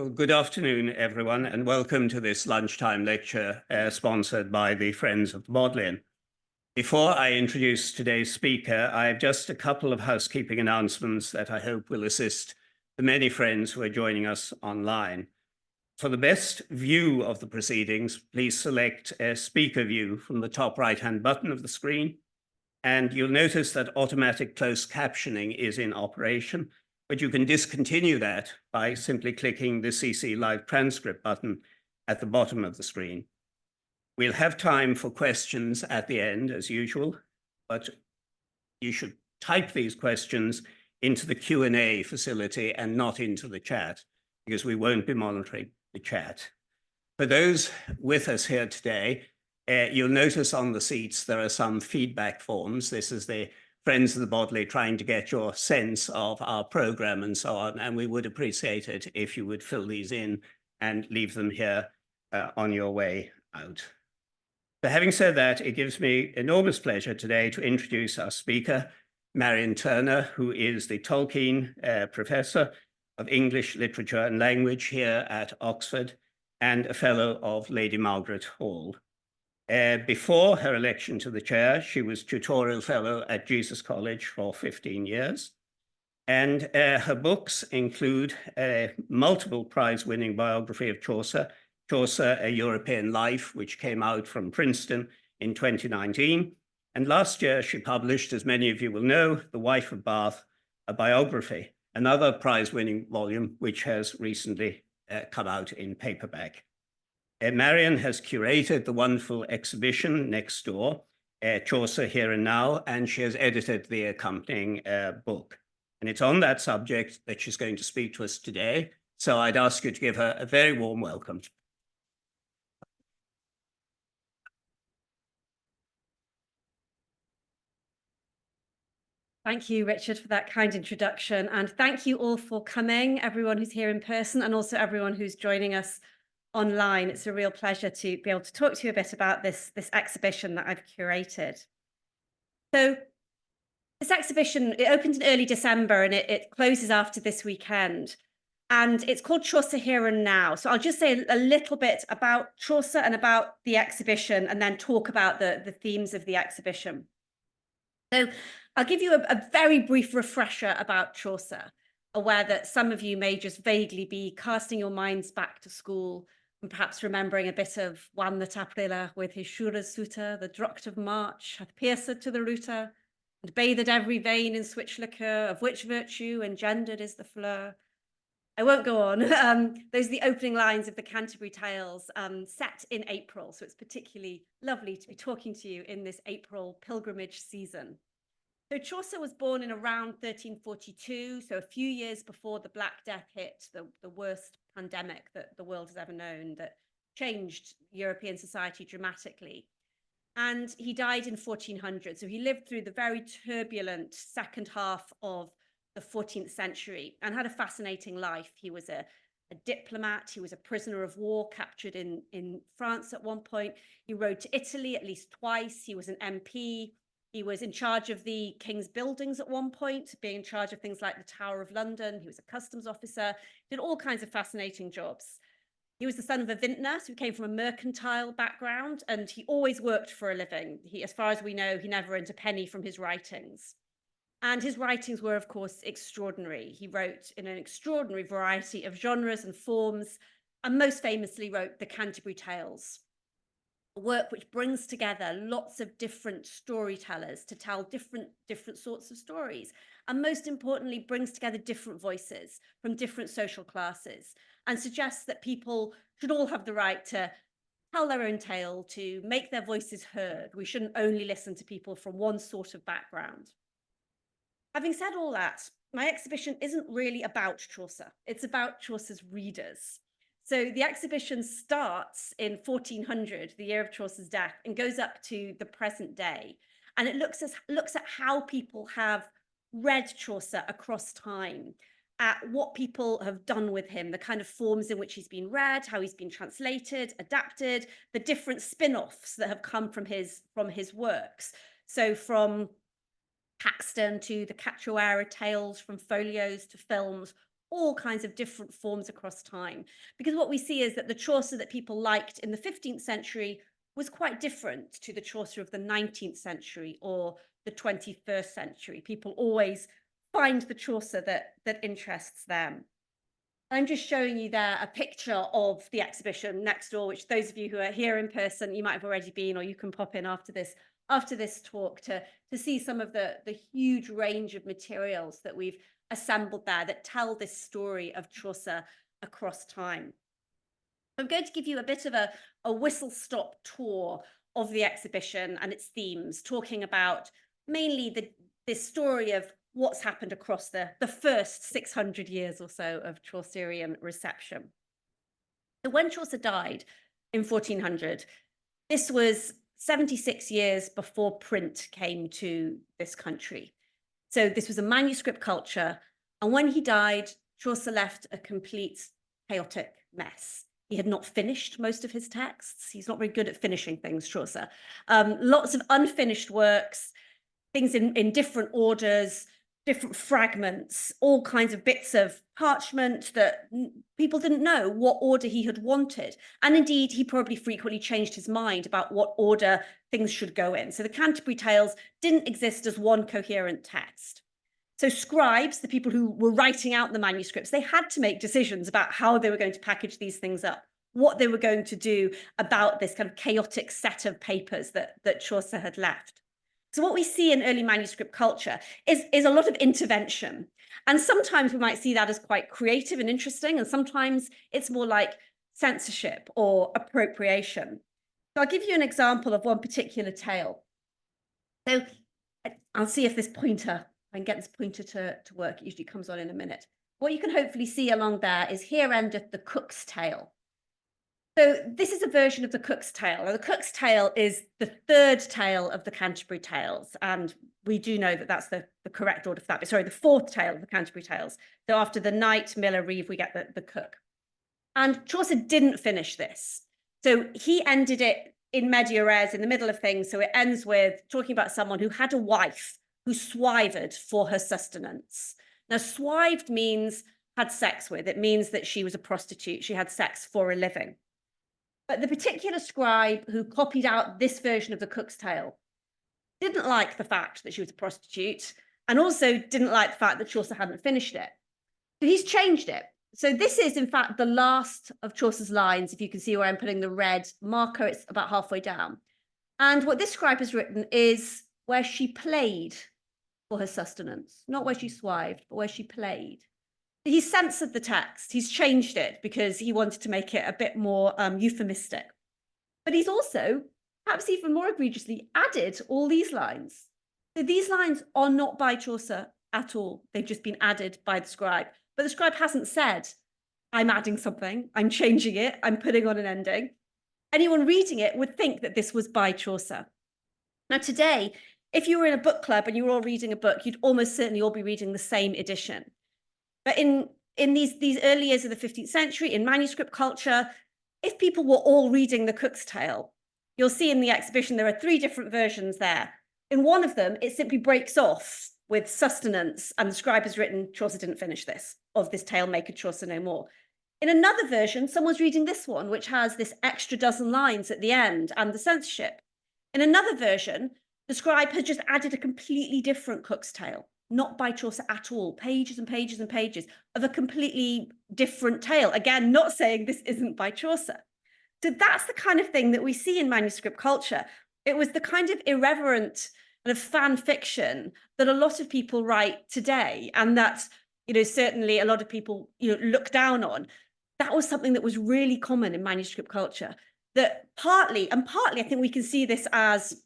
Well, good afternoon, everyone, and welcome to this lunchtime lecture sponsored by the Friends of Bodleian. Before I introduce today's speaker, I have just a couple of housekeeping announcements that I hope will assist the many friends who are joining us online. For the best view of the proceedings, please select a speaker view from the top right-hand button of the screen, and you'll notice that automatic closed captioning is in operation. But you can discontinue that by simply clicking the CC Live Transcript button at the bottom of the screen. We'll have time for questions at the end, as usual, but you should type these questions into the Q&A facility and not into the chat, because we won't be monitoring the chat. For those with us here today, you'll notice on the seats there are some feedback forms. This is the Friends of the Bodley trying to get your sense of our program and so on, and we would appreciate it if you would fill these in and leave them here on your way out. So having said that, it gives me enormous pleasure today to introduce our speaker, Marion Turner, who is the Tolkien Professor of English Literature and Language here at Oxford and a Fellow of Lady Margaret Hall. Before her election to the chair, she was tutorial fellow at Jesus College for 15 years. And her books include a multiple prize-winning biography of Chaucer, Chaucer, A European Life, which came out from Princeton in 2019. And last year, she published, as many of you will know, The Wife of Bath, a biography, another prize-winning volume, which has recently come out in paperback. Marion has curated the wonderful exhibition next door, Chaucer Here and Now, and she has edited the accompanying book. And it's on that subject that she's going to speak to us today. So I'd ask you to give her a very warm welcome. Thank you, Richard, for that kind introduction. And thank you all for coming, everyone who's here in person and also everyone who's joining us online. It's a real pleasure to be able to talk to you a bit about this exhibition that I've curated. So this exhibition, it opened in early December and it closes after this weekend. And it's called Chaucer Here and Now. So I'll just say a little bit about Chaucer and about the exhibition and then talk about the themes of the exhibition. So I'll give you a very brief refresher about Chaucer, aware that some of you may just vaguely be casting your minds back to school and perhaps remembering a bit of Wan the Taprilla with his Shura's suitor, the Drocht of March, hath pierced to the router, and bathed every vein in switch liquor, of which virtue engendered is the fleur. I won't go on. Those are the opening lines of the Canterbury Tales, set in April. So it's particularly lovely to be talking to you in this April pilgrimage season. So Chaucer was born in around 1342, so a few years before the Black Death hit, the worst pandemic that the world has ever known, that changed European society dramatically. And he died in 1400, so he lived through the very turbulent second half of the 14th century and had a fascinating life. He was a diplomat, he was a prisoner of war captured in France at one point. He rode to Italy at least twice. He was an MP. He was in charge of the king's buildings at one point, being in charge of things like the Tower of London. He was a customs officer, did all kinds of fascinating jobs. He was the son of a vintner, so he came from a mercantile background, and he always worked for a living. As far as we know, he never earned a penny from his writings. And his writings were, of course, extraordinary. He wrote in an extraordinary variety of genres and forms, and most famously wrote the Canterbury Tales, a work which brings together lots of different storytellers to tell different sorts of stories, and most importantly brings together different voices from different social classes and suggests that people should all have the right to tell their own tale, to make their voices heard. We shouldn't only listen to people from one sort of background. Having said all that, my exhibition isn't really about Chaucer. It's about Chaucer's readers. So the exhibition starts in 1400, the year of Chaucer's death, and goes up to the present day. And it looks at how people have read Chaucer across time, at what people have done with him, the kind of forms in which he's been read, how he's been translated, adapted, the different spin-offs that have come from his works. So from Caxton to the Cachoeria Tales, from folios to films, all kinds of different forms across time. Because what we see is that the Chaucer that people liked in the 15th century was quite different to the Chaucer of the 19th century or the 21st century. People always find the Chaucer that interests them. I'm just showing you there a picture of the exhibition next door, which those of you who are here in person, you might have already been, or you can pop in after this talk to see some of the huge range of materials that we've assembled there that tell this story of Chaucer across time. I'm going to give you a bit of a whistle-stop tour of the exhibition and its themes, talking about mainly this story of what's happened across the first 600 years or so of Chaucerian reception. So when Chaucer died in 1400, this was 76 years before print came to this country. So this was a manuscript culture. And when he died, Chaucer left a complete chaotic mess. He had not finished most of his texts. He's not very good at finishing things, Chaucer. Lots of unfinished works, things in different orders, different fragments, all kinds of bits of parchment that people didn't know what order he had wanted. And indeed, he probably frequently changed his mind about what order things should go in. So the Canterbury Tales didn't exist as one coherent text. So scribes, the people who were writing out the manuscripts, they had to make decisions about how they were going to package these things up, what they were going to do about this kind of chaotic set of papers that Chaucer had left. So what we see in early manuscript culture is a lot of intervention. And sometimes we might see that as quite creative and interesting, and sometimes it's more like censorship or appropriation. So I'll give you an example of one particular tale. So I'll see if this pointer, I can get this pointer to work. It usually comes on in a minute. What you can hopefully see along there is "Here endeth the Cook's Tale." So this is a version of the Cook's Tale. Now, the Cook's Tale is the third tale of the Canterbury Tales, and we do know that that's the correct order for that. But sorry, the fourth tale of the Canterbury Tales. So after the Knight, Miller, Reeve, we get the Cook. And Chaucer didn't finish this. So he ended it in media res, in the middle of things. So it ends with talking about someone who had a wife who swived for her sustenance. Now, swived means had sex with. It means that she was a prostitute. She had sex for a living. But the particular scribe who copied out this version of the Cook's Tale didn't like the fact that she was a prostitute, and also didn't like the fact that Chaucer hadn't finished it. So he's changed it. So this is, in fact, the last of Chaucer's lines. If you can see where I'm putting the red marker, it's about halfway down. And what this scribe has written is where she played for her sustenance, not where she swived, but where she played. He's censored the text. He's changed it because he wanted to make it a bit more euphemistic. But he's also, perhaps even more egregiously, added all these lines. So these lines are not by Chaucer at all. They've just been added by the scribe. But the scribe hasn't said, I'm adding something, I'm changing it, I'm putting on an ending. Anyone reading it would think that this was by Chaucer. Now today, if you were in a book club and you were all reading a book, you'd almost certainly all be reading the same edition. But in these early years of the 15th century, in manuscript culture, if people were all reading the Cook's Tale, you'll see in the exhibition there are 3 different versions there. In one of them, it simply breaks off with sustenance, and the scribe has written, Chaucer didn't finish this, of this tale maketh Chaucer no more. In another version, someone's reading this one, which has this extra dozen lines at the end and the censorship. In another version, the scribe has just added a completely different Cook's Tale, not by Chaucer at all, pages and pages and pages of a completely different tale. Again, not saying this isn't by Chaucer. So that's the kind of thing that we see in manuscript culture. It was the kind of irreverent kind of fan fiction that a lot of people write today, and that, certainly a lot of people, look down on. That was something that was really common in manuscript culture. That partly I think we can see this as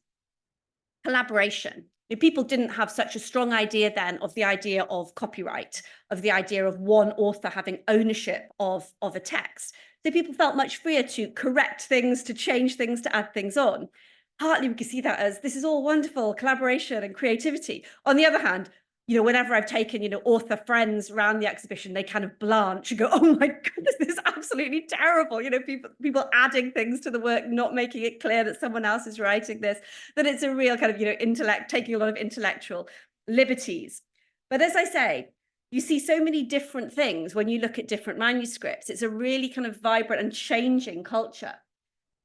collaboration. People didn't have such a strong idea then of the idea of copyright, of the idea of one author having ownership of a text. So people felt much freer to correct things, to change things, to add things on. Partly we can see that as this is all wonderful collaboration and creativity. On the other hand, whenever I've taken, author friends around the exhibition, they kind of blanch and go, oh my goodness, this is absolutely terrible. People adding things to the work, not making it clear that someone else is writing this, that it's a real kind of, taking a lot of intellectual liberties. But as I say, you see so many different things when you look at different manuscripts. It's a really kind of vibrant and changing culture.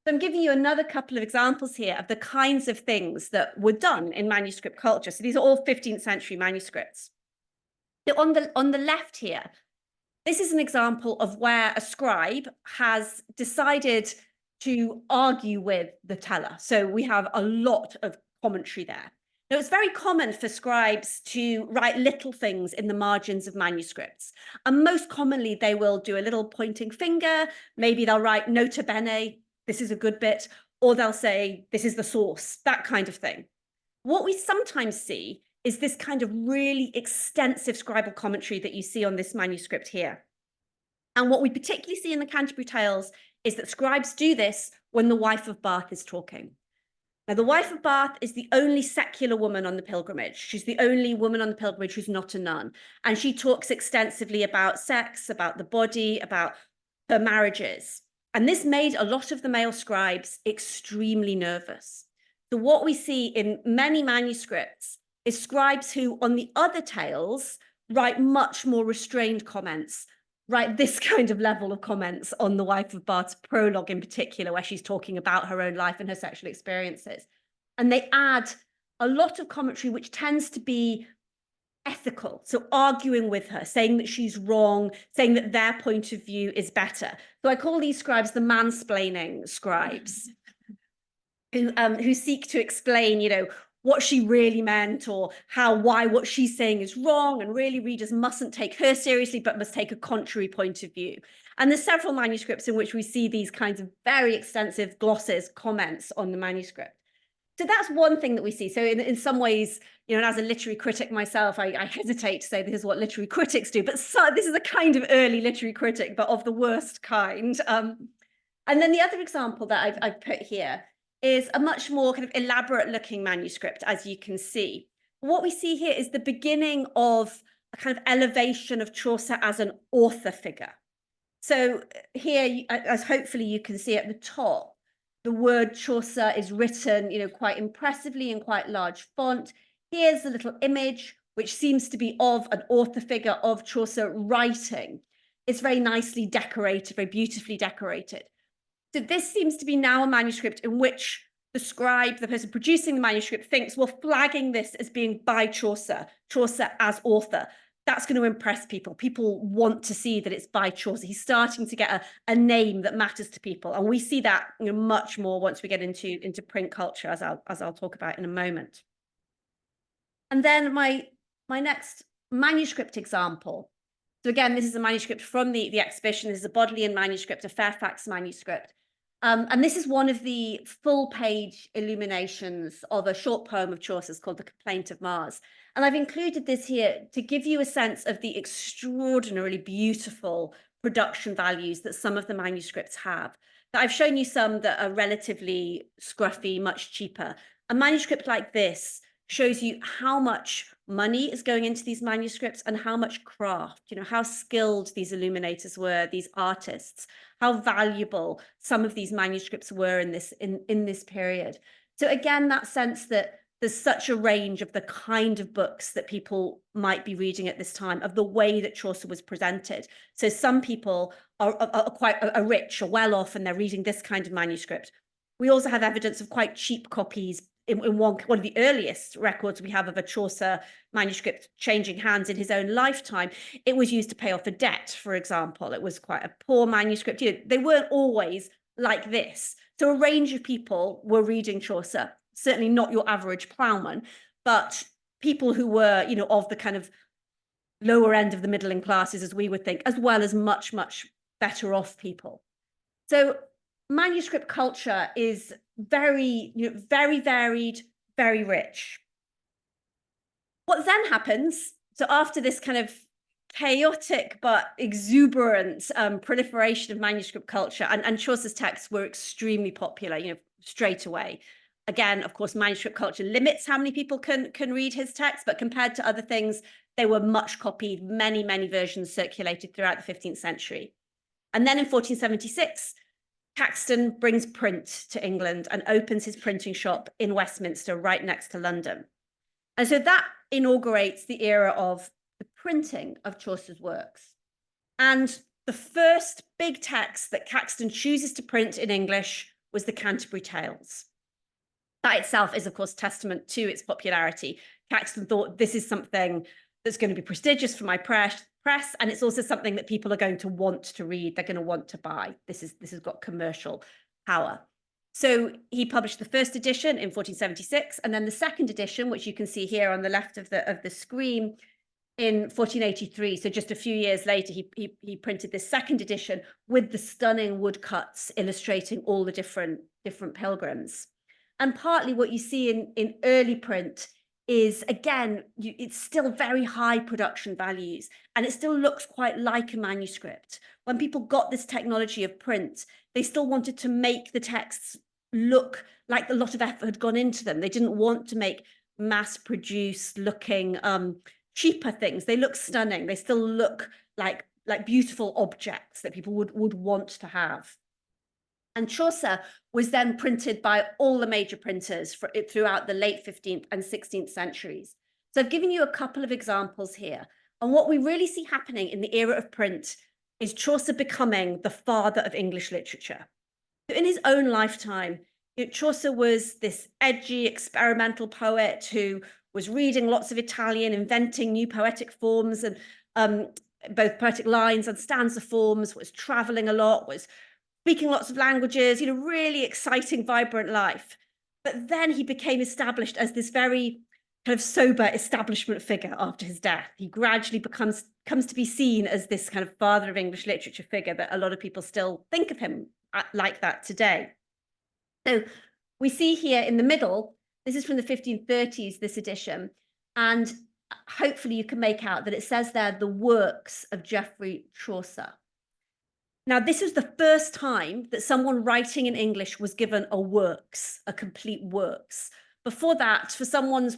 So I'm giving you another couple of examples here of the kinds of things that were done in manuscript culture. So these are all 15th century manuscripts. So on the left here, this is an example of where a scribe has decided to argue with the teller. So we have a lot of commentary there. Now, it's very common for scribes to write little things in the margins of manuscripts. And most commonly, they will do a little pointing finger. Maybe they'll write nota bene, this is a good bit, or they'll say, this is the source, that kind of thing. What we sometimes see is this kind of really extensive scribal commentary that you see on this manuscript here. And what we particularly see in the Canterbury Tales is that scribes do this when the wife of Bath is talking. Now, the wife of Bath is the only secular woman on the pilgrimage. She's the only woman on the pilgrimage who's not a nun. And she talks extensively about sex, about the body, about her marriages. And this made a lot of the male scribes extremely nervous. So what we see in many manuscripts is scribes who, on the other tales, write much more restrained comments, write this kind of level of comments on the wife of Bath's prologue in particular, where she's talking about her own life and her sexual experiences. And they add a lot of commentary, which tends to be ethical, so arguing with her, saying that she's wrong, saying that their point of view is better. So I call these scribes the mansplaining scribes, who seek to explain, what she really meant, or why what she's saying is wrong, and really readers mustn't take her seriously, but must take a contrary point of view. And there's several manuscripts in which we see these kinds of very extensive glosses, comments on the manuscript. So that's one thing that we see. So in some ways, and as a literary critic myself, I hesitate to say this is what literary critics do, but this is a kind of early literary critic, but of the worst kind. And then the other example that I've put here is a much more kind of elaborate looking manuscript, as you can see. What we see here is the beginning of a kind of elevation of Chaucer as an author figure. So here, as hopefully you can see at the top, the word Chaucer is written, quite impressively in quite large font. Here's a little image, which seems to be of an author figure of Chaucer writing. It's very nicely decorated, very beautifully decorated. So this seems to be now a manuscript in which the scribe, the person producing the manuscript, thinks, well, flagging this as being by Chaucer, Chaucer as author, that's going to impress people. People want to see that it's by Chaucer. He's starting to get a name that matters to people. And we see that much more once we get into print culture, as I'll talk about in a moment. And then my next manuscript example. So again, this is a manuscript from the exhibition. This is a Bodleian manuscript, a Fairfax manuscript. And this is one of the full-page illuminations of a short poem of Chaucer's called The Complaint of Mars. And I've included this here to give you a sense of the extraordinarily beautiful production values that some of the manuscripts have. Now, I've shown you some that are relatively scruffy, much cheaper. A manuscript like this shows you how much money is going into these manuscripts and how much craft, how skilled these illuminators were, these artists, how valuable some of these manuscripts were in this period. So again, that sense that there's such a range of the kind of books that people might be reading at this time, of the way that Chaucer was presented. So some people are quite rich or well off, and they're reading this kind of manuscript. We also have evidence of quite cheap copies. In one of the earliest records we have of a Chaucer manuscript changing hands in his own lifetime, it was used to pay off a debt, for example. It was quite a poor manuscript. They weren't always like this. So a range of people were reading Chaucer, certainly not your average ploughman, but people who were, of the kind of lower end of the middling classes, as we would think, as well as much, much better off people. So manuscript culture is very, very varied, very rich. What then happens, so after this kind of chaotic but exuberant proliferation of manuscript culture, and Chaucer's texts were extremely popular, straight away. Again, of course, manuscript culture limits how many people can read his text, but compared to other things, they were much copied, many, many versions circulated throughout the 15th century. And then in 1476, Caxton brings print to England and opens his printing shop in Westminster, right next to London. And so that inaugurates the era of the printing of Chaucer's works. And the first big text that Caxton chooses to print in English was the Canterbury Tales. That itself is, of course, testament to its popularity. Caxton thought this is something that's going to be prestigious for my press, and it's also something that people are going to want to read. They're going to want to buy. This has got commercial power. So he published the first edition in 1476, and then the second edition, which you can see here on the left of the screen, in 1483. So just a few years later, he printed this second edition with the stunning woodcuts illustrating all the different pilgrims. And partly what you see in early print is, again, it's still very high production values, and it still looks quite like a manuscript. When people got this technology of print, they still wanted to make the texts look like a lot of effort had gone into them. They didn't want to make mass-produced looking cheaper things. They look stunning. They still look like beautiful objects that people would want to have. And Chaucer was then printed by all the major printers throughout the late 15th and 16th centuries. So I've given you a couple of examples here. And what we really see happening in the era of print is Chaucer becoming the father of English literature. So in his own lifetime, Chaucer was this edgy, experimental poet who was reading lots of Italian, inventing new poetic forms and both poetic lines and stanza forms, was traveling a lot, was speaking lots of languages, really exciting, vibrant life. But then he became established as this very kind of sober establishment figure after his death. He gradually comes to be seen as this kind of father of English literature figure that a lot of people still think of him like that today. So we see here in the middle, this is from the 1530s, this edition, and hopefully you can make out that it says there, the works of Geoffrey Chaucer. Now, this is the first time that someone writing in English was given a works, a complete works. Before that, for someone's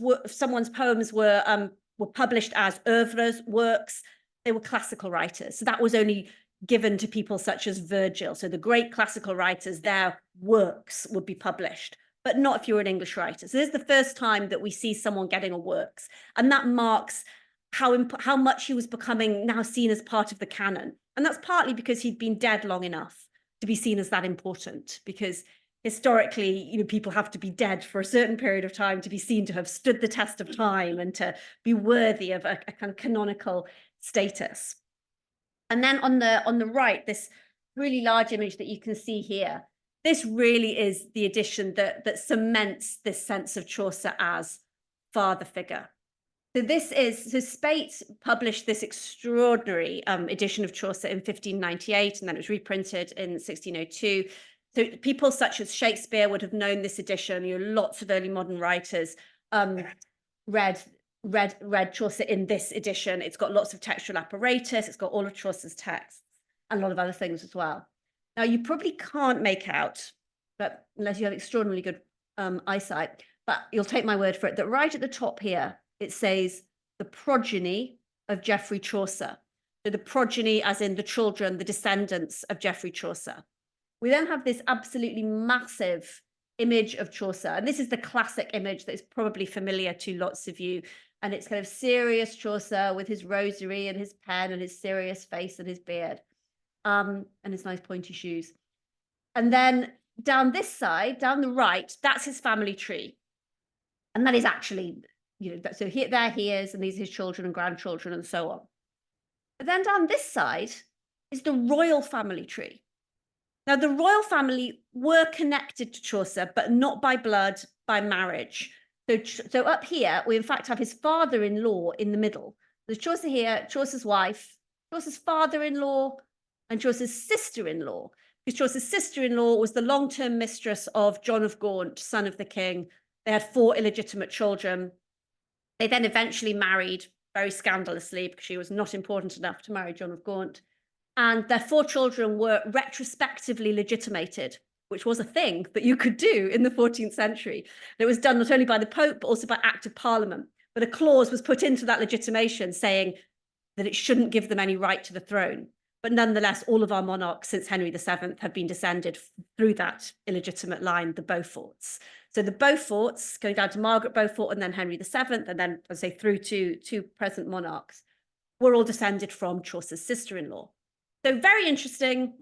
poems were published as oeuvres, works, they were classical writers. So that was only given to people such as Virgil. So the great classical writers, their works would be published, but not if you're an English writer. So this is the first time that we see someone getting a works. And that marks how much he was becoming now seen as part of the canon. And that's partly because he'd been dead long enough to be seen as that important, because historically, people have to be dead for a certain period of time to be seen to have stood the test of time and to be worthy of a kind of canonical status. And then on the right, this really large image that you can see here, this really is the edition that cements this sense of Chaucer as father figure. So Spate published this extraordinary edition of Chaucer in 1598, and then it was reprinted in 1602. So people such as Shakespeare would have known this edition. Lots of early modern writers read Chaucer in this edition. It's got lots of textual apparatus. It's got all of Chaucer's texts and a lot of other things as well. Now, you probably can't make out, but unless you have extraordinarily good eyesight, but you'll take my word for it, that right at the top here, it says the progeny of Geoffrey Chaucer. So the progeny as in the children, the descendants of Geoffrey Chaucer. We then have this absolutely massive image of Chaucer. And this is the classic image that is probably familiar to lots of you. And it's kind of serious Chaucer with his rosary and his pen and his serious face and his beard and his nice pointy shoes. And then down this side, down the right, that's his family tree. And that is actually, so there he is, and these are his children and grandchildren and so on. But then down this side is the royal family tree. Now, the royal family were connected to Chaucer, but not by blood, by marriage. So up here, we in fact have his father-in-law in the middle. There's Chaucer here, Chaucer's wife, Chaucer's father-in-law, and Chaucer's sister-in-law. Because Chaucer's sister-in-law was the long-term mistress of John of Gaunt, son of the king. They had 4 illegitimate children. They then eventually married very scandalously because she was not important enough to marry John of Gaunt. And their 4 children were retrospectively legitimated, which was a thing that you could do in the 14th century. And it was done not only by the Pope, but also by Act of Parliament. But a clause was put into that legitimation saying that it shouldn't give them any right to the throne. But nonetheless, all of our monarchs since Henry VII have been descended through that illegitimate line, the Beauforts. So the Beauforts, going down to Margaret Beaufort and then Henry VII, and then, as I say, through to present monarchs, were all descended from Chaucer's sister-in-law. So very interesting,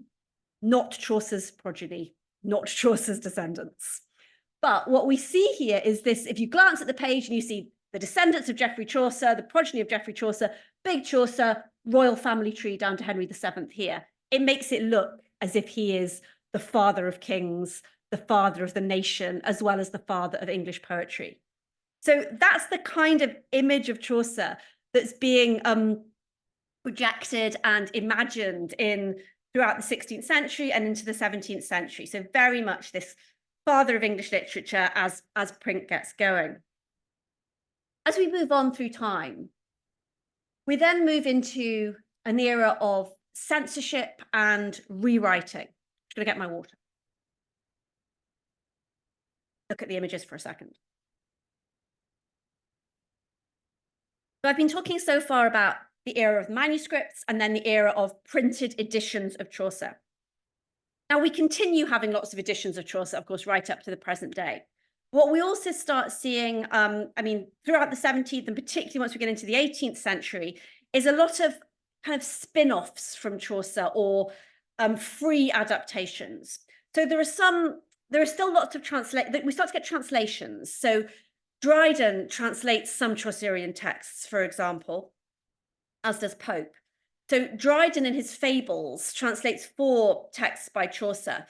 not Chaucer's progeny, not Chaucer's descendants. But what we see here is this: if you glance at the page and you see the descendants of Geoffrey Chaucer, the progeny of Geoffrey Chaucer, big Chaucer, royal family tree down to Henry VII here, it makes it look as if he is the father of kings, the father of the nation, as well as the father of English poetry. So that's the kind of image of Chaucer that's being projected and imagined throughout the 16th century and into the 17th century. So very much this father of English literature as print gets going. As we move on through time, we then move into an era of censorship and rewriting. I'm just going to get my water. Look at the images for a second. So I've been talking so far about the era of manuscripts and then the era of printed editions of Chaucer. Now, we continue having lots of editions of Chaucer, of course, right up to the present day. What we also start seeing, throughout the 17th and particularly once we get into the 18th century, is a lot of kind of spin-offs from Chaucer or free adaptations. So there are still lots of we start to get translations. So Dryden translates some Chaucerian texts, for example, as does Pope. So Dryden in his Fables translates 4 texts by Chaucer.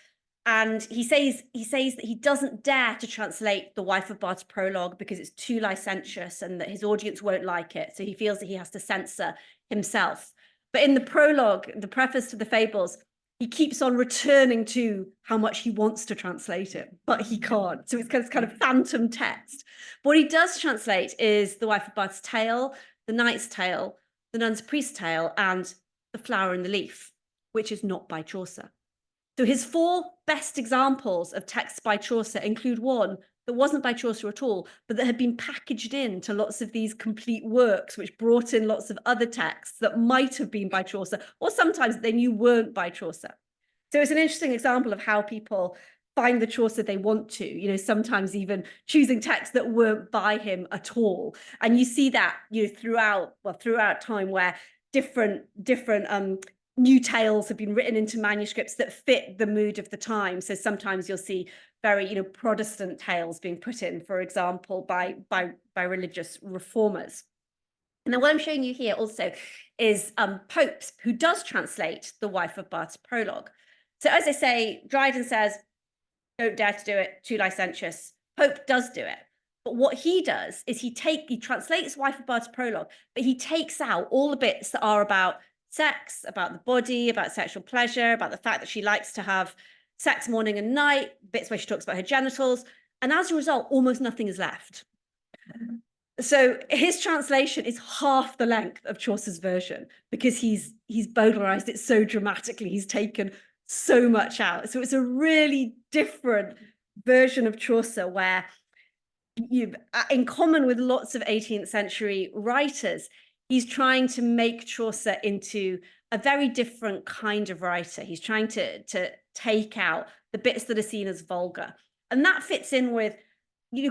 And he says that he doesn't dare to translate The Wife of Bard's Prologue because it's too licentious and that his audience won't like it. So he feels that he has to censor himself. But in the prologue, the preface to the Fables, he keeps on returning to how much he wants to translate it, but he can't. So it's kind of phantom text. What he does translate is The Wife of Bard's Tale, The Knight's Tale, The Nun's Priest's Tale, and The Flower and the Leaf, which is not by Chaucer. So his 4 best examples of texts by Chaucer include one that wasn't by Chaucer at all, but that had been packaged into lots of these complete works, which brought in lots of other texts that might have been by Chaucer, or sometimes they knew weren't by Chaucer. So it's an interesting example of how people find the Chaucer they want to, sometimes even choosing texts that weren't by him at all. And you see that, throughout time where different new tales have been written into manuscripts that fit the mood of the time. So sometimes you'll see very, Protestant tales being put in, for example, by religious reformers. And then what I'm showing you here also is Pope, who does translate The Wife of Bard's Prologue. So as I say, Dryden says, don't dare to do it, too licentious. Pope does do it. But what he does is he translates Wife of Bard's Prologue, but he takes out all the bits that are about sex, about the body, about sexual pleasure, about the fact that she likes to have sex morning and night, bits where she talks about her genitals. And as a result, almost nothing is left. So his translation is half the length of Chaucer's version because he's Baudelarized it so dramatically. He's taken so much out. So it's a really different version of Chaucer where, in common with lots of 18th century writers, he's trying to make Chaucer into a very different kind of writer. He's trying to take out the bits that are seen as vulgar. And that fits in with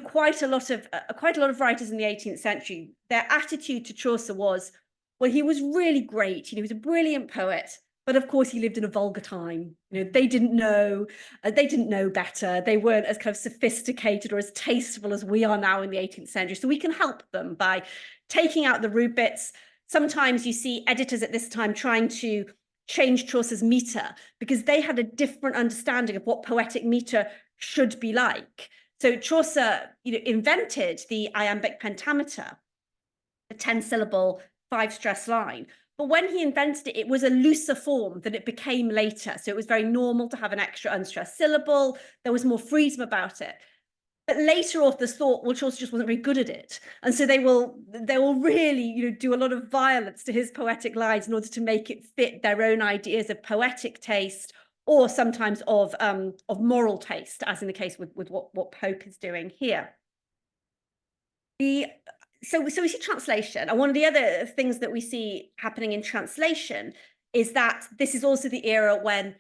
quite a lot of writers in the 18th century. Their attitude to Chaucer was, well, he was really great. He was a brilliant poet, but of course he lived in a vulgar time. They didn't know better. They weren't as kind of sophisticated or as tasteful as we are now in the 18th century. So we can help them by taking out the rude bits. Sometimes you see editors at this time trying to change Chaucer's meter because they had a different understanding of what poetic meter should be like. So Chaucer, invented the iambic pentameter, the 10-syllable 5-stress line. But when he invented it, it was a looser form than it became later. So it was very normal to have an extra unstressed syllable. There was more freedom about it. But later authors thought, well, Chaucer just wasn't very good at it. And so they will really, do a lot of violence to his poetic lines in order to make it fit their own ideas of poetic taste, or sometimes of moral taste, as in the case with what Pope is doing here. So we see translation. And one of the other things that we see happening in translation is that this is also the era when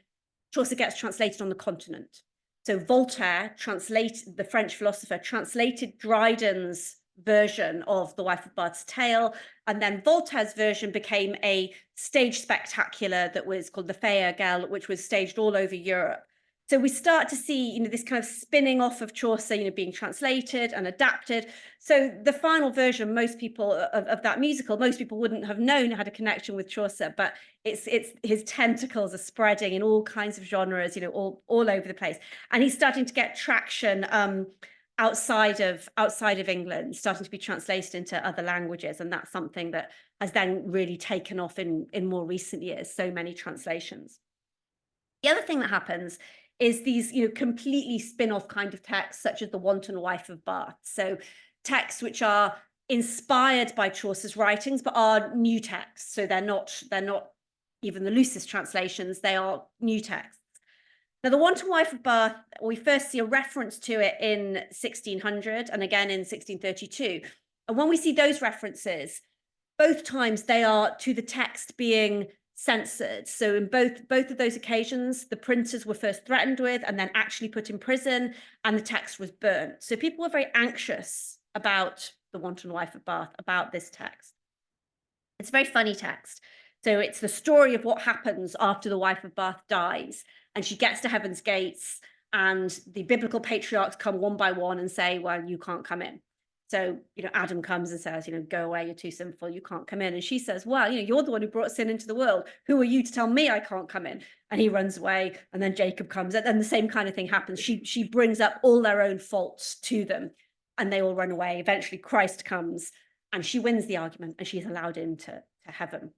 Chaucer gets translated on the continent. So Voltaire, the French philosopher, translated Dryden's version of The Wife of Bath's Tale. And then Voltaire's version became a stage spectacular that was called the Faya Gel, which was staged all over Europe. So we start to see, this kind of spinning off of Chaucer, being translated and adapted. So the final version, most people of that musical, most people wouldn't have known had a connection with Chaucer, but it's his tentacles are spreading in all kinds of genres, all over the place. And he's starting to get traction outside of England, starting to be translated into other languages. And that's something that has then really taken off in more recent years, so many translations. The other thing that happens is these, completely spin-off kind of texts, such as The Wanton Wife of Bath. So texts which are inspired by Chaucer's writings, but are new texts. So they're not even the loosest translations, they are new texts. Now, The Wanton Wife of Bath, we first see a reference to it in 1600 and again in 1632. And when we see those references, both times they are to the text being censored. So in both of those occasions, the printers were first threatened with and then actually put in prison, and the text was burnt. So people were very anxious about The Wanton Wife of Bath, about this text. It's a very funny text. So it's the story of what happens after the wife of Bath dies, and she gets to heaven's gates, and the biblical patriarchs come one by one and say, well, you can't come in. So, Adam comes and says, go away, you're too sinful, you can't come in. And she says, well, you're the one who brought sin into the world. Who are you to tell me I can't come in? And he runs away, and then Jacob comes, and the same kind of thing happens. She brings up all their own faults to them, and they all run away. Eventually, Christ comes, and she wins the argument, and she's allowed into heaven.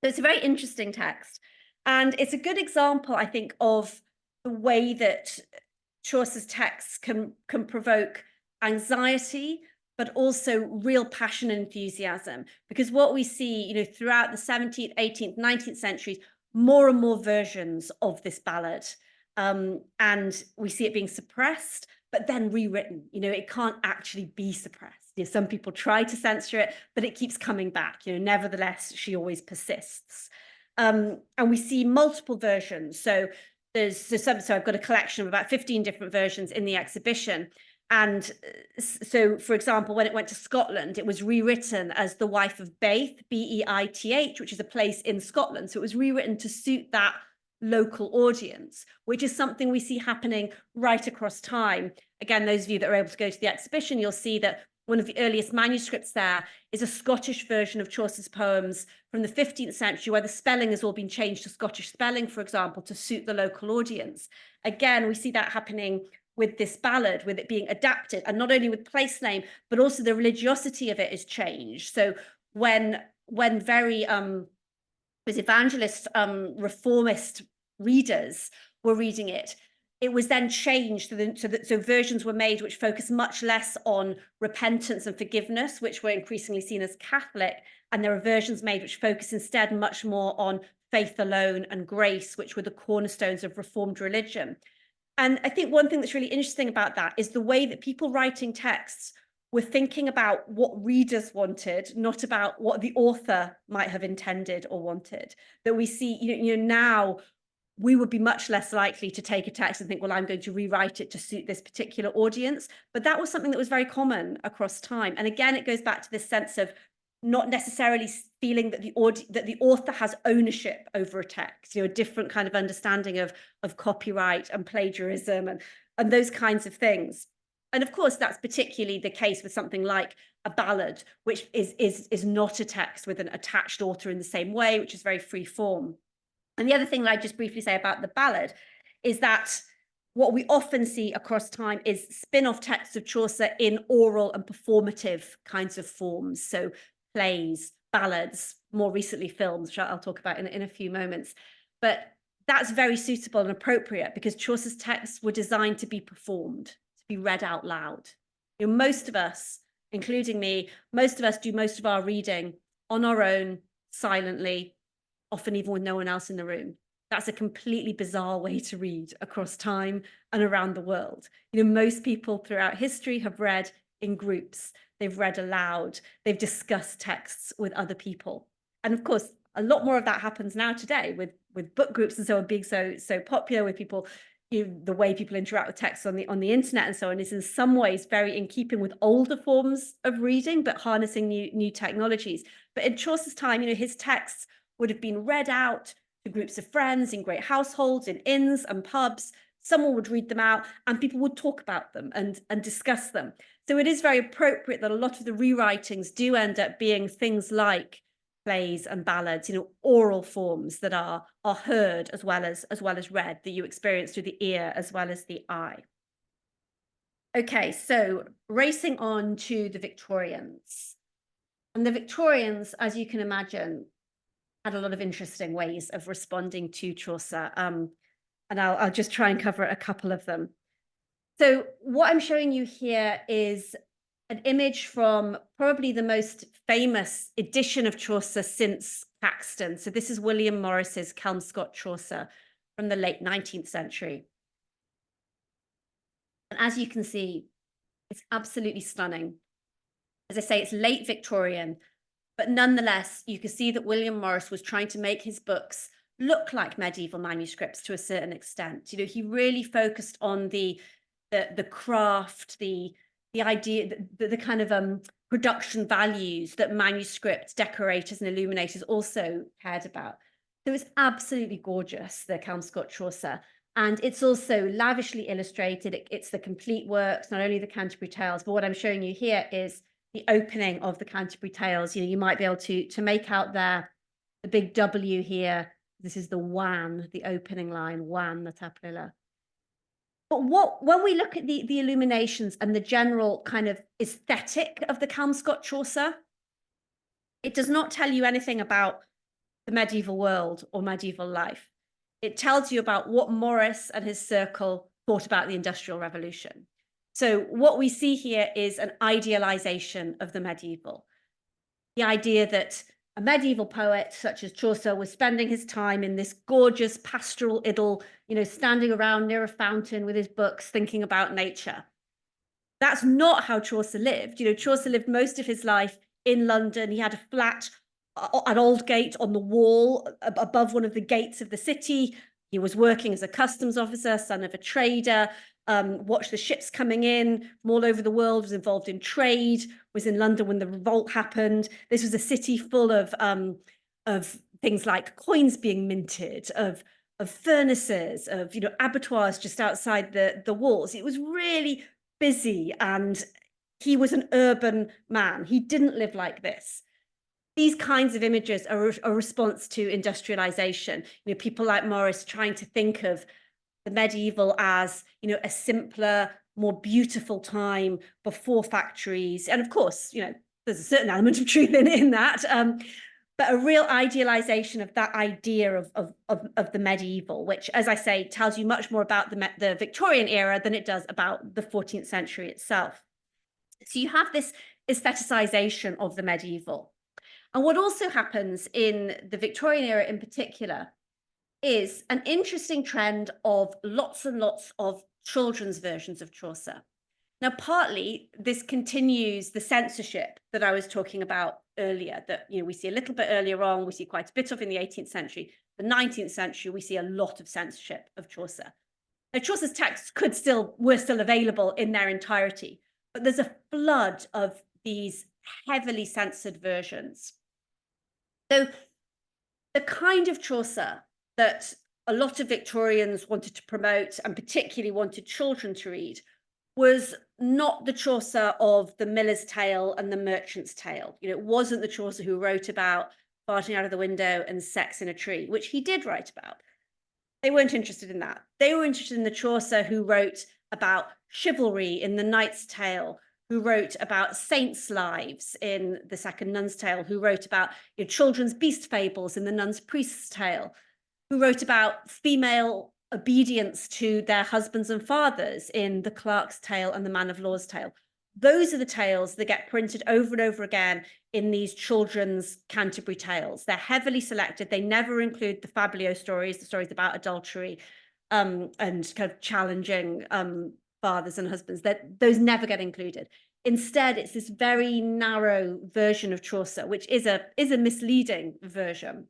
So it's a very interesting text. And it's a good example, I think, of the way that Chaucer's texts can provoke anxiety, but also real passion and enthusiasm. Because what we see, throughout the 17th, 18th, 19th centuries, more and more versions of this ballad. And we see it being suppressed, but then rewritten. It can't actually be suppressed. Some people try to censor it, but it keeps coming back. Nevertheless, she always persists. And we see multiple versions. So I've got a collection of about 15 different versions in the exhibition. And so, for example, when it went to Scotland, it was rewritten as The Wife of Bath, Beith, which is a place in Scotland. So it was rewritten to suit that local audience, which is something we see happening right across time. Again, those of you that are able to go to the exhibition, you'll see that one of the earliest manuscripts there is a Scottish version of Chaucer's poems from the 15th century, where the spelling has all been changed to Scottish spelling, for example, to suit the local audience. Again, we see that happening with this ballad, with it being adapted, and not only with place name, but also the religiosity of it is changed. So when very evangelist, reformist readers were reading it, it was then changed so versions were made which focus much less on repentance and forgiveness, which were increasingly seen as Catholic, and there are versions made which focus instead much more on faith alone and grace, which were the cornerstones of Reformed religion. And I think one thing that's really interesting about that is the way that people writing texts were thinking about what readers wanted, not about what the author might have intended or wanted. That we see, now we would be much less likely to take a text and think, well, I'm going to rewrite it to suit this particular audience. But that was something that was very common across time. And again, it goes back to this sense of not necessarily feeling that the author has ownership over a text, a different kind of understanding of copyright and plagiarism and those kinds of things. And of course, that's particularly the case with something like a ballad, which is not a text with an attached author in the same way, which is very free form. And the other thing that I just briefly say about the ballad is that what we often see across time is spin-off texts of Chaucer in oral and performative kinds of forms. So plays, ballads, more recently films, which I'll talk about in a few moments. But that's very suitable and appropriate because Chaucer's texts were designed to be performed, to be read out loud. Most of us, including me, most of us do most of our reading on our own, silently, often even with no one else in the room. That's a completely bizarre way to read across time and around the world. Most people throughout history have read in groups. They've read aloud. They've discussed texts with other people. And of course, a lot more of that happens now today with book groups and so on being so popular, with people the way people interact with text on the internet and so on is in some ways very in keeping with older forms of reading, but harnessing new technologies. But in Chaucer's time, his texts would have been read out to groups of friends in great households, in inns and pubs. Someone would read them out and people would talk about them and discuss them. So it is very appropriate that a lot of the rewritings do end up being things like plays and ballads, oral forms that are heard as well as read, that you experience through the ear as well as the eye. Okay, so racing on to the Victorians. And the Victorians, as you can imagine, had a lot of interesting ways of responding to Chaucer. And I'll just try and cover a couple of them. So what I'm showing you here is an image from probably the most famous edition of Chaucer since Caxton. So this is William Morris's Kelmscott Chaucer from the late 19th century. And as you can see, it's absolutely stunning. As I say, it's late Victorian, but nonetheless, you can see that William Morris was trying to make his books look like medieval manuscripts to a certain extent. He really focused on the craft, the idea, the kind of production values that manuscript decorators and illuminators also cared about. So it's absolutely gorgeous, the Kelmscott Chaucer. And it's also lavishly illustrated. It's the complete works, not only the Canterbury Tales, but what I'm showing you here is the opening of the Canterbury Tales. You might be able to make out there the big W here. This is the wan, the opening line, wan the taprilla. But when we look at the illuminations and the general kind of aesthetic of the Kelmscott Chaucer, it does not tell you anything about the medieval world or medieval life. It tells you about what Morris and his circle thought about the Industrial Revolution. So what we see here is an idealization of the medieval. The idea that a medieval poet such as Chaucer was spending his time in this gorgeous pastoral idyll, standing around near a fountain with his books, thinking about nature. That's not how Chaucer lived. Chaucer lived most of his life in London. He had a flat at Aldgate on the wall above one of the gates of the city. He was working as a customs officer, son of a trader, watched the ships coming in from all over the world, was involved in trade, was in London when the revolt happened. This was a city full of things like coins being minted, of furnaces, of abattoirs just outside the walls. It was really busy, and he was an urban man. He didn't live like this. These kinds of images are a response to industrialization. People like Morris trying to think of the medieval as, a simpler, more beautiful time before factories. And of course, there's a certain element of truth in that, but a real idealization of that idea of the medieval, which, as I say, tells you much more about the Victorian era than it does about the 14th century itself. So you have this aestheticization of the medieval. And what also happens in the Victorian era in particular is an interesting trend of lots and lots of children's versions of Chaucer. Now, partly this continues the censorship that I was talking about earlier, that we see a little bit earlier on, we see quite a bit of in the 18th century. The 19th century, we see a lot of censorship of Chaucer. Now, Chaucer's texts were still available in their entirety, but there's a flood of these heavily censored versions. So the kind of Chaucer that a lot of Victorians wanted to promote, and particularly wanted children to read, was not the Chaucer of the Miller's Tale and the Merchant's Tale. It wasn't the Chaucer who wrote about farting out of the window and sex in a tree, which he did write about. They weren't interested in that. They were interested in the Chaucer who wrote about chivalry in the Knight's Tale, who wrote about saints' lives in the Second Nun's Tale, who wrote about children's beast fables in the Nun's Priest's Tale, who wrote about female obedience to their husbands and fathers in the Clerk's Tale and the Man of Law's Tale. Those are the tales that get printed over and over again in these children's Canterbury Tales. They're heavily selected. They never include the fabulio stories, the stories about adultery and kind of challenging fathers and husbands. Those never get included. Instead, it's this very narrow version of Chaucer, which is a misleading version.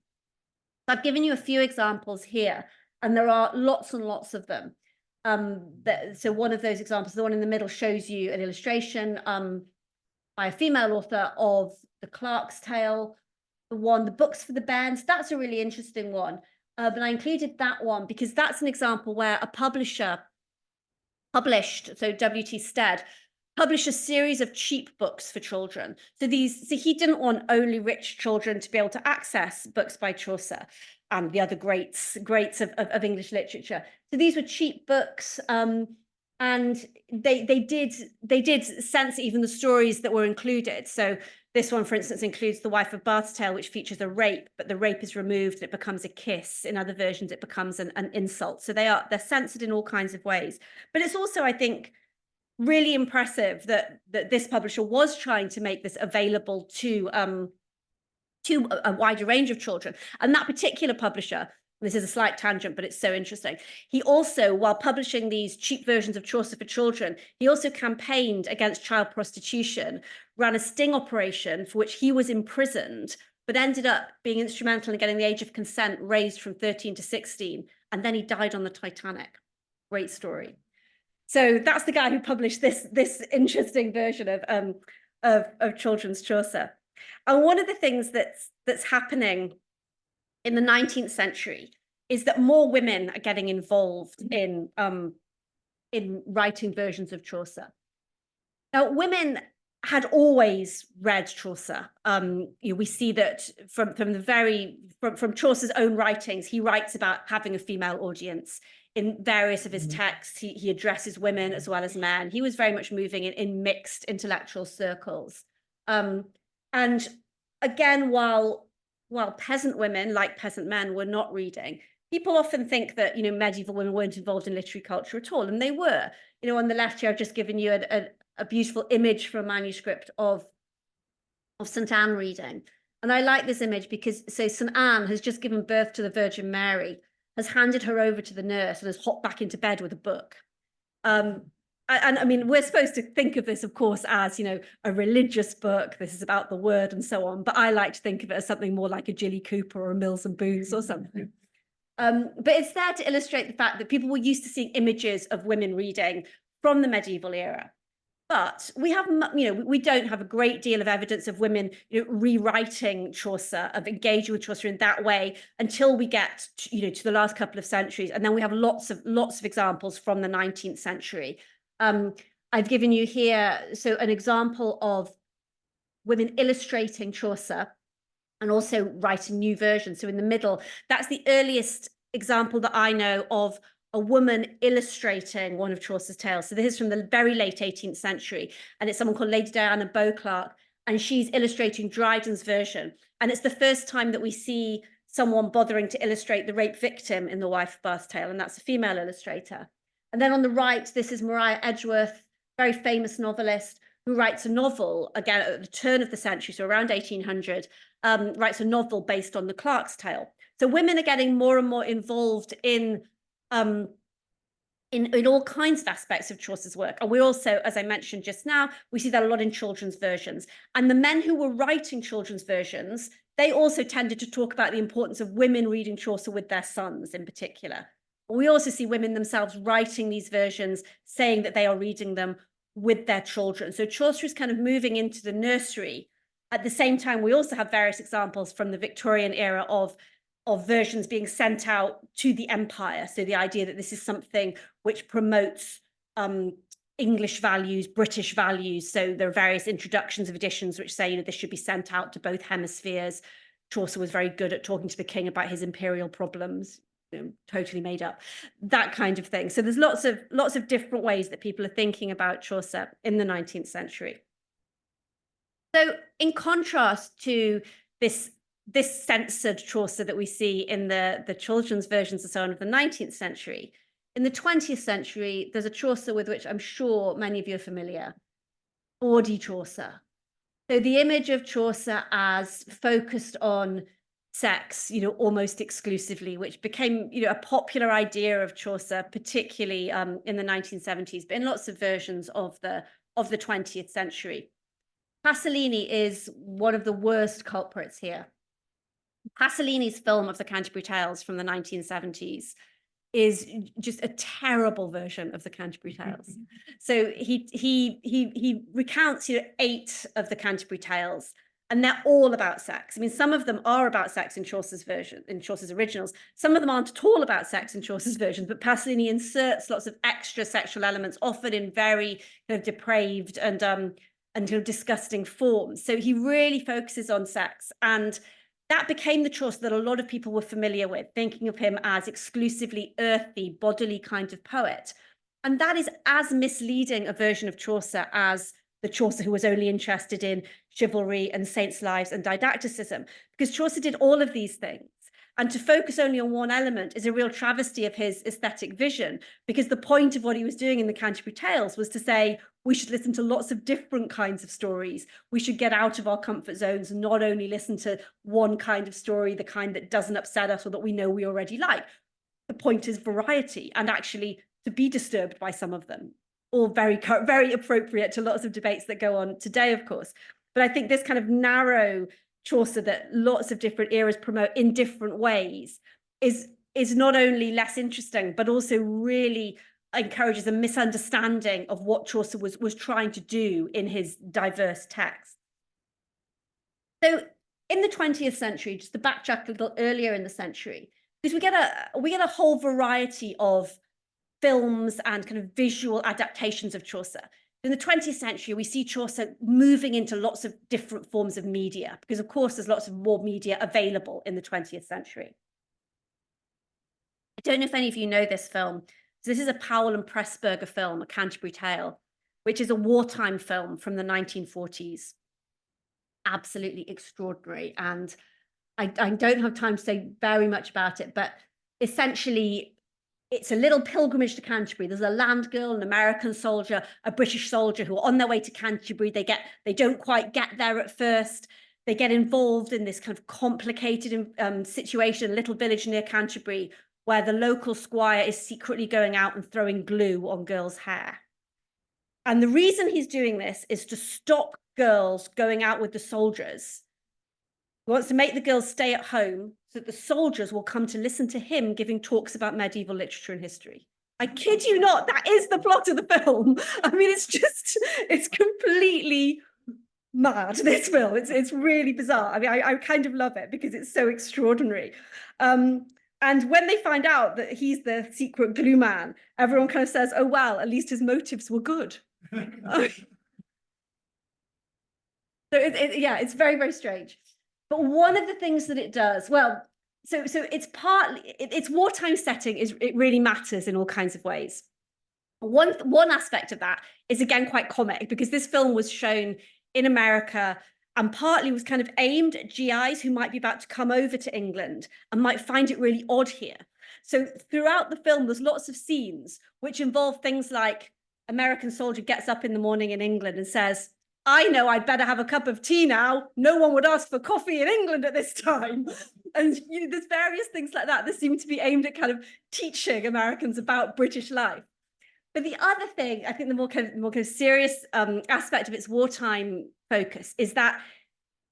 I've given you a few examples here, and there are lots and lots of them. So one of those examples, the one in the middle, shows you an illustration by a female author of the Clerk's Tale. The Books for the Bairns, that's a really interesting one. But I included that one because that's an example where a publisher published, so W.T. Stead, published a series of cheap books for children. So he didn't want only rich children to be able to access books by Chaucer and the other greats of English literature. So these were cheap books, and they did censor even the stories that were included. So this one, for instance, includes The Wife of Bath's Tale, which features a rape, but the rape is removed and it becomes a kiss. In other versions, it becomes an insult. So they're censored in all kinds of ways. But it's also, I think, really impressive that this publisher was trying to make this available to a wider range of children. And that particular publisher, this is a slight tangent, but it's so interesting. He also, while publishing these cheap versions of Chaucer for children, he also campaigned against child prostitution, ran a sting operation for which he was imprisoned, but ended up being instrumental in getting the age of consent raised from 13 to 16. And then he died on the Titanic. Great story. So that's the guy who published this interesting version of children's Chaucer. And one of the things that's happening in the 19th century is that more women are getting involved in writing versions of Chaucer. Now, women had always read Chaucer. We see that from Chaucer's own writings, he writes about having a female audience. In various of his texts, he addresses women as well as men. He was very much moving in mixed intellectual circles. And again, while peasant women, like peasant men, were not reading, people often think that medieval women weren't involved in literary culture at all, and they were. On the left here, I've just given you a beautiful image from a manuscript of St. Anne reading, and I like this image because St. Anne has just given birth to the Virgin Mary, has handed her over to the nurse, and has hopped back into bed with a book. And I mean, we're supposed to think of this, of course, as, a religious book. This is about the word and so on. But I like to think of it as something more like a Jilly Cooper or a Mills and Boons or something. But it's there to illustrate the fact that people were used to seeing images of women reading from the medieval era. But we have, we don't have a great deal of evidence of women rewriting Chaucer, of engaging with Chaucer in that way until we get to the last couple of centuries. And then we have lots of examples from the 19th century. I've given you here an example of women illustrating Chaucer and also writing new versions. So in the middle, that's the earliest example that I know of a woman illustrating one of Chaucer's tales. So this is from the very late 18th century, and it's someone called Lady Diana Beauclerk, and she's illustrating Dryden's version. And it's the first time that we see someone bothering to illustrate the rape victim in The Wife of Bath's Tale, and that's a female illustrator. And then on the right, this is Maria Edgeworth, very famous novelist, who writes a novel, again, at the turn of the century, so around 1800, writes a novel based on the Clerk's Tale. So women are getting more and more involved in all kinds of aspects of Chaucer's work. And we also, as I mentioned just now, we see that a lot in children's versions. And the men who were writing children's versions, they also tended to talk about the importance of women reading Chaucer with their sons in particular. We also see women themselves writing these versions, saying that they are reading them with their children. So Chaucer is kind of moving into the nursery. At the same time, we also have various examples from the Victorian era of versions being sent out to the empire. So the idea that this is something which promotes English values, British values. So there are various introductions of editions which say, this should be sent out to both hemispheres. Chaucer was very good at talking to the king about his imperial problems, totally made up, that kind of thing. So there's lots of different ways that people are thinking about Chaucer in the 19th century. So in contrast to this censored Chaucer that we see in the children's versions and so on of the 19th century, in the 20th century, there's a Chaucer with which I'm sure many of you are familiar, Bawdy Chaucer. So the image of Chaucer as focused on sex, almost exclusively, which became, a popular idea of Chaucer, particularly in the 1970s, but in lots of versions of the 20th century. Pasolini is one of the worst culprits here. Pasolini's film of the Cachoeria Tales from the 1970s is just a terrible version of the Canterbury Tales. So he recounts 8 of the Canterbury Tales, and they're all about sex. I mean, some of them are about sex in Chaucer's version, in Chaucer's originals. Some of them aren't at all about sex in Chaucer's versions, but Pasolini inserts lots of extra sexual elements, often in very kind of depraved and kind of disgusting forms. So he really focuses on sex, and that became the Chaucer that a lot of people were familiar with, thinking of him as exclusively earthy, bodily kind of poet. And that is as misleading a version of Chaucer as the Chaucer who was only interested in chivalry and saints' lives and didacticism, because Chaucer did all of these things. And to focus only on one element is a real travesty of his aesthetic vision, because the point of what he was doing in the Canterbury Tales was to say, we should listen to lots of different kinds of stories. We should get out of our comfort zones and not only listen to one kind of story, the kind that doesn't upset us or that we know we already like. The point is variety, and actually to be disturbed by some of them. All very, very appropriate to lots of debates that go on today, of course. But I think this kind of narrow Chaucer that lots of different eras promote in different ways is not only less interesting, but also really encourages a misunderstanding of what Chaucer was trying to do in his diverse texts. So in the 20th century, just to backtrack a little earlier in the century, because we get a whole variety of films and kind of visual adaptations of Chaucer. In the 20th century, we see Chaucer moving into lots of different forms of media, because of course there's lots of more media available in the 20th century. I don't know if any of you know this film. So this is a Powell and Pressburger film, A Canterbury Tale, which is a wartime film from the 1940s. Absolutely extraordinary. And I don't have time to say very much about it, but essentially it's a little pilgrimage to Canterbury. There's a land girl, an American soldier, a British soldier who are on their way to Canterbury. They don't quite get there at first. They get involved in this kind of complicated situation, a little village near Canterbury, where the local squire is secretly going out and throwing glue on girls' hair. And the reason he's doing this is to stop girls going out with the soldiers. He wants to make the girls stay at home so that the soldiers will come to listen to him giving talks about medieval literature and history. I kid you not, that is the plot of the film. I mean, it's completely mad, this film. It's really bizarre. I mean, I kind of love it because it's so extraordinary. And when they find out that he's the secret glue man, everyone kind of says, oh, well, at least his motives were good. So yeah, it's very, very strange. But one of the things that it does, well, so it's partly, its wartime setting it really matters in all kinds of ways. One aspect of that is, again, quite comic, because this film was shown in America and partly was kind of aimed at GIs who might be about to come over to England and might find it really odd here. So throughout the film, there's lots of scenes which involve things like American soldier gets up in the morning in England and says, I know I'd better have a cup of tea now. No one would ask for coffee in England at this time. And there's various things like that that seem to be aimed at kind of teaching Americans about British life. But the other thing, I think the more kind of serious aspect of its wartime focus is that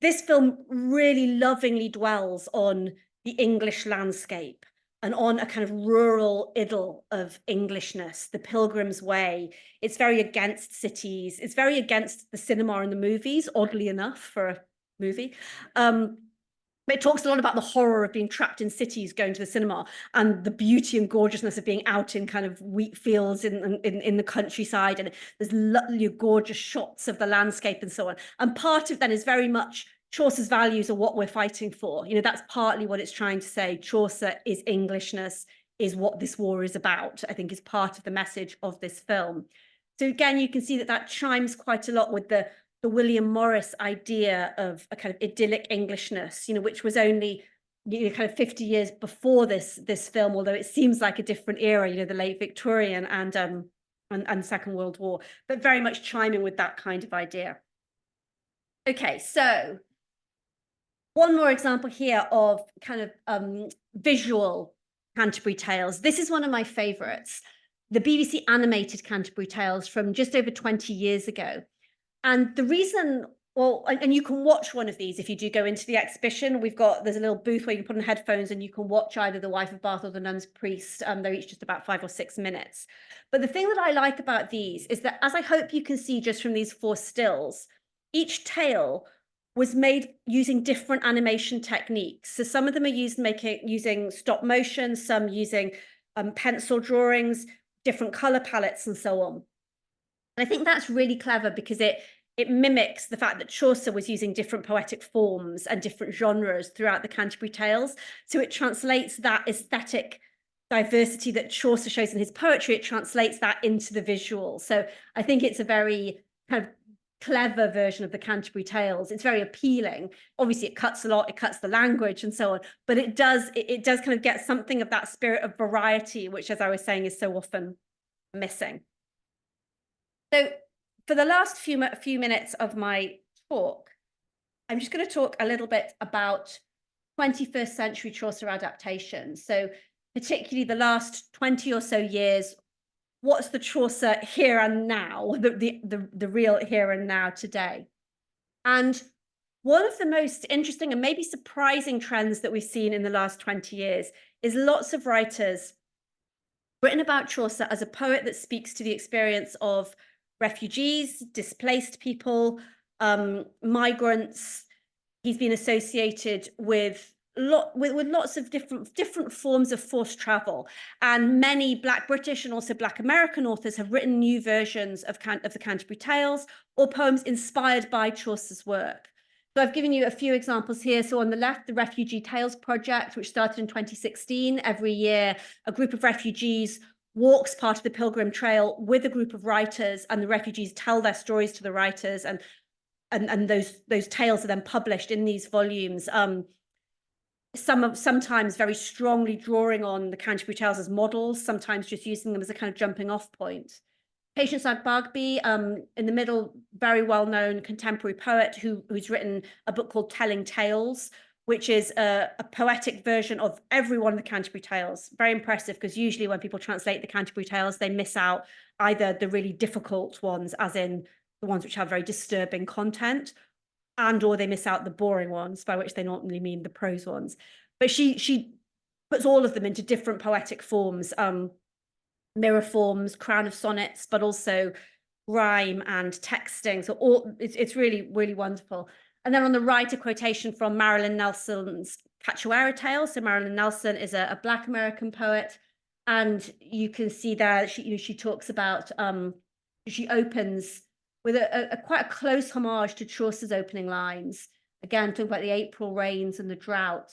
this film really lovingly dwells on the English landscape and on a kind of rural idyll of Englishness, the Pilgrim's Way. It's very against cities. It's very against the cinema and the movies, oddly enough, for a movie. But it talks a lot about the horror of being trapped in cities, going to the cinema, and the beauty and gorgeousness of being out in kind of wheat fields in the countryside. And there's gorgeous shots of the landscape and so on. And part of that is very much Chaucer's values are what we're fighting for. That's partly what it's trying to say. Chaucer is Englishness, is what this war is about, I think is part of the message of this film. So again, you can see that chimes quite a lot with the William Morris idea of a kind of idyllic Englishness, which was only kind of 50 years before this film, although it seems like a different era, the late Victorian and Second World War, but very much chiming with that kind of idea. Okay, so one more example here of kind of visual Canterbury Tales. This is one of my favorites, the BBC animated Canterbury Tales from just over 20 years ago. And the reason well, and you can watch one of these if you do go into the exhibition. There's a little booth where you can put on headphones and you can watch either The Wife of Bath or The Nun's Priest. They're each just about 5 or 6 minutes. But the thing that I like about these is that, as I hope you can see just from these 4 stills, each tale was made using different animation techniques. So some of them are using stop motion, some using pencil drawings, different color palettes, and so on. And I think that's really clever because it mimics the fact that Chaucer was using different poetic forms and different genres throughout the Canterbury Tales. So it translates that aesthetic diversity that Chaucer shows in his poetry, it translates that into the visual. So I think it's a very kind of clever version of the Canterbury Tales. It's very appealing. Obviously, it cuts a lot, it cuts the language and so on, but it does kind of get something of that spirit of variety, which, as I was saying, is so often missing. So for the last few minutes of my talk, I'm just going to talk a little bit about 21st century Chaucer adaptations. So particularly the last 20 or so years, what's the Chaucer here and now, the real here and now today? And one of the most interesting and maybe surprising trends that we've seen in the last 20 years is lots of writers written about Chaucer as a poet that speaks to the experience of refugees, displaced people, migrants. He's been associated with lots of different forms of forced travel, and many Black British and also Black American authors have written new versions of the Canterbury Tales or poems inspired by Chaucer's work. So I've given you a few examples here. So on the left, the Refugee Tales project, which started in 2016. Every year, a group of refugees walks part of the Pilgrim Trail with a group of writers, and the refugees tell their stories to the writers, and those tales are then published in these volumes. Sometimes very strongly drawing on the Canterbury Tales as models, sometimes just using them as a kind of jumping off point. Patience Bagby, in the middle, very well-known contemporary poet who's written a book called Telling Tales, which is a poetic version of every one of the Canterbury Tales. Very impressive, because usually when people translate the Canterbury Tales, they miss out either the really difficult ones, as in the ones which have very disturbing content, or they miss out the boring ones, by which they normally mean the prose ones. But she puts all of them into different poetic forms, mirror forms, crown of sonnets, but also rhyme and texting. So it's really, really wonderful. And then on the right, a quotation from Marilyn Nelson's Cachoeria Tales. So Marilyn Nelson is a Black American poet, and you can see there she talks about she opens with a quite a close homage to Chaucer's opening lines. Again, talking about the April rains and the drought.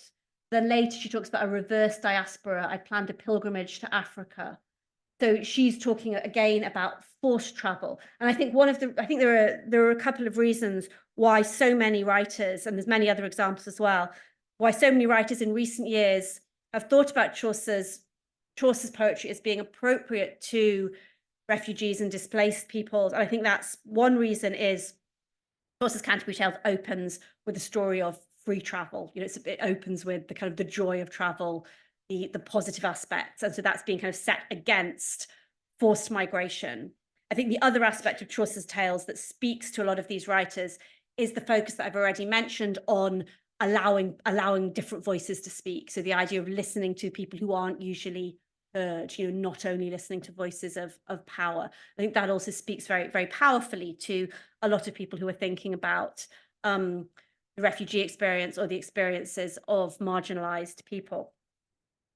Then later she talks about a reverse diaspora. I planned a pilgrimage to Africa. So she's talking again about forced travel. And I think there are a couple of reasons why so many writers, and there's many other examples as well, why so many writers in recent years have thought about Chaucer's poetry as being appropriate to refugees and displaced peoples. And I think that's one reason is Chaucer's Canterbury Tales opens with a story of free travel. It opens with the kind of the joy of travel, the positive aspects. And so that's being kind of set against forced migration. I think the other aspect of Chaucer's Tales that speaks to a lot of these writers is the focus that I've already mentioned on allowing different voices to speak. So the idea of listening to people who aren't usually heard, not only listening to voices of power. I think that also speaks very, very powerfully to a lot of people who are thinking about the refugee experience or the experiences of marginalized people.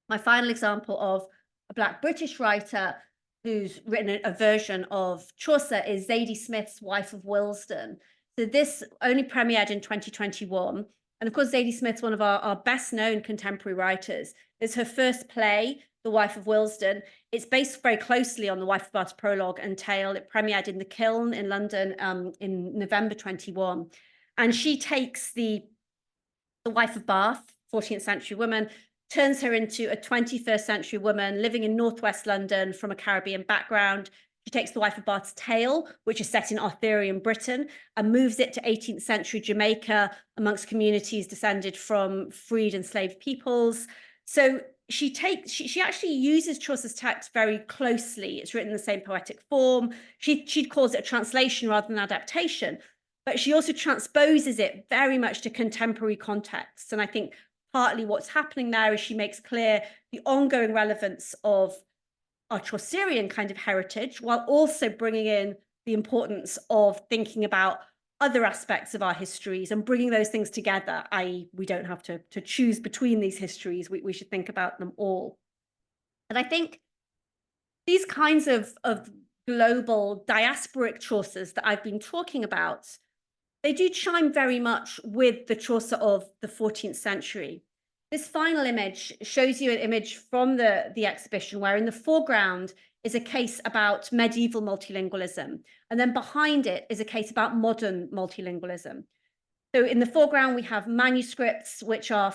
My final example of a Black British writer who's written a version of Chaucer is Zadie Smith's Wife of Willesden. So this only premiered in 2021. And of course, Zadie Smith's one of our best known contemporary writers. It's her first play, The Wife of Willesden. It's based very closely on The Wife of Bath's prologue and tale. It premiered in the Kiln in London in November 21. And she takes the Wife of Bath, 14th century woman, turns her into a 21st century woman living in northwest London from a Caribbean background. She takes the Wife of Bath's tale, which is set in Arthurian Britain, and moves it to 18th century Jamaica amongst communities descended from freed and enslaved peoples. So she actually uses Chaucer's text very closely. It's written in the same poetic form. She calls it a translation rather than adaptation. but she also transposes it very much to contemporary contexts. And I think partly what's happening there is she makes clear the ongoing relevance of our Chaucerian kind of heritage, while also bringing in the importance of thinking about other aspects of our histories and bringing those things together, i.e. we don't have to choose between these histories, we should think about them all. And I think these kinds of global diasporic Chaucers that I've been talking about, they do chime very much with the Chaucer of the 14th century. This final image shows you an image from the exhibition where in the foreground is a case about medieval multilingualism. And then behind it is a case about modern multilingualism. So in the foreground, we have manuscripts, which are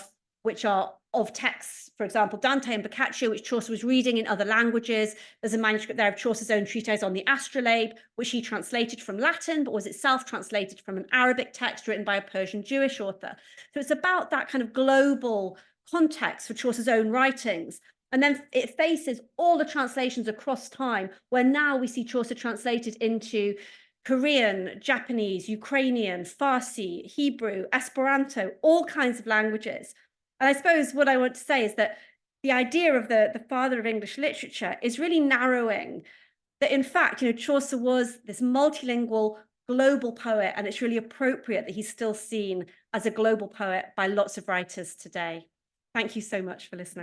of texts, for example, Dante and Boccaccio, which Chaucer was reading in other languages. There's a manuscript there of Chaucer's own treatise on the astrolabe, which he translated from Latin, but was itself translated from an Arabic text written by a Persian Jewish author. So it's about that kind of global context for Chaucer's own writings. And then it faces all the translations across time, where now we see Chaucer translated into Korean, Japanese, Ukrainian, Farsi, Hebrew, Esperanto, all kinds of languages. And I suppose what I want to say is that the idea of the father of English literature is really narrowing that, in fact, Chaucer was this multilingual global poet, and it's really appropriate that he's still seen as a global poet by lots of writers today. Thank you so much for listening.